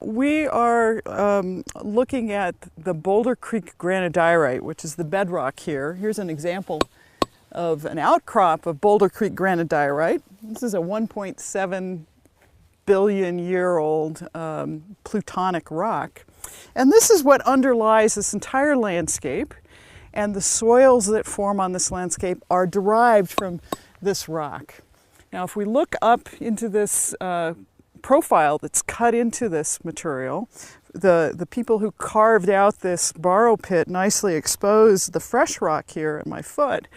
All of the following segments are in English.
We are looking at the Boulder Creek granodiorite, which is the bedrock here. Here's an example of an outcrop of Boulder Creek granodiorite. This is a 1.7 billion year old plutonic rock. And this is what underlies this entire landscape. And the soils that form on this landscape are derived from this rock. Now, if we look up into this profile that's cut into this material, the people who carved out this borrow pit nicely exposed the fresh rock here at my foot,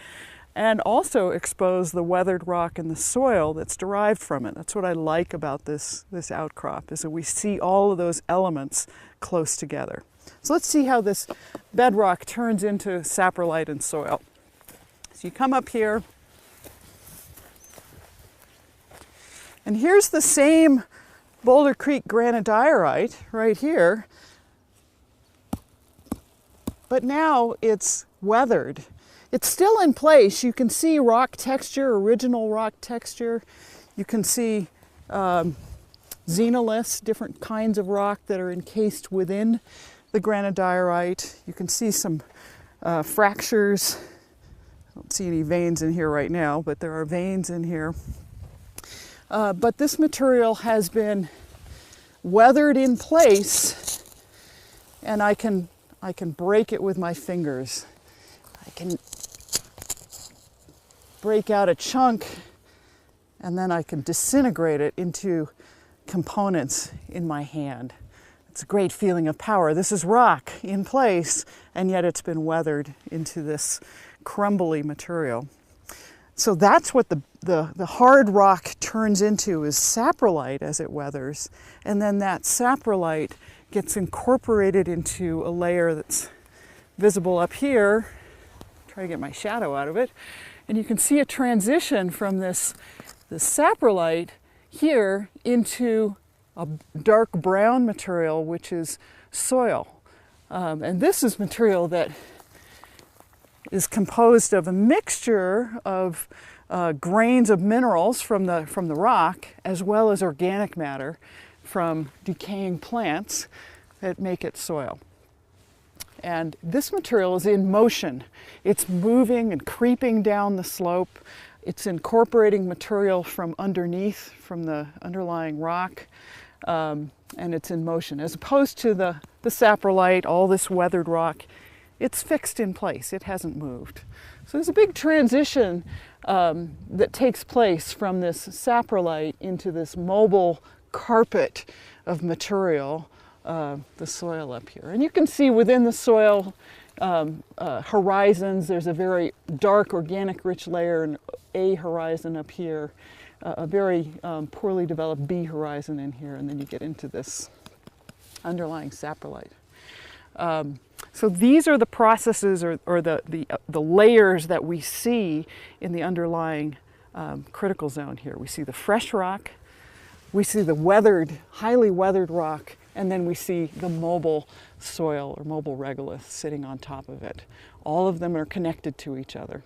and also exposed the weathered rock and the soil that's derived from it. That's what I like about this outcrop, is that we see all of those elements close together. So let's see how this bedrock turns into saprolite and soil. So you come up here, and here's the same Boulder Creek granodiorite right here, but now it's weathered. It's still in place. You can see rock texture, original rock texture. You can see xenoliths, different kinds of rock that are encased within the granodiorite. You can see some fractures. I don't see any veins in here right now, but there are veins in here. But this material has been weathered in place, and I can break it with my fingers. I can break out a chunk, and then I can disintegrate it into components in my hand. It's a great feeling of power. This is rock in place, and yet it's been weathered into this crumbly material. So that's what the hard rock turns into, is saprolite as it weathers, and then that saprolite gets incorporated into a layer that's visible up here. Try to get my shadow out of it. And you can see a transition from this saprolite here into a dark brown material, which is soil. And this is material that is composed of a mixture of grains of minerals from the rock, as well as organic matter from decaying plants that make it soil. And this material is in motion. It's moving and creeping down the slope. It's incorporating material from underneath, from the underlying rock, and it's in motion. As opposed to the saprolite, all this weathered rock, it's fixed in place. It hasn't moved. So there's a big transition that takes place from this saprolite into this mobile carpet of material, the soil up here. And you can see within the soil horizons, there's a very dark organic rich layer, and A horizon up here, a very poorly developed B horizon in here, and then you get into this underlying saprolite. So these are the processes or the layers that we see in the underlying critical zone here. We see the fresh rock, we see the weathered, highly weathered rock, and then we see the mobile soil or mobile regolith sitting on top of it. All of them are connected to each other.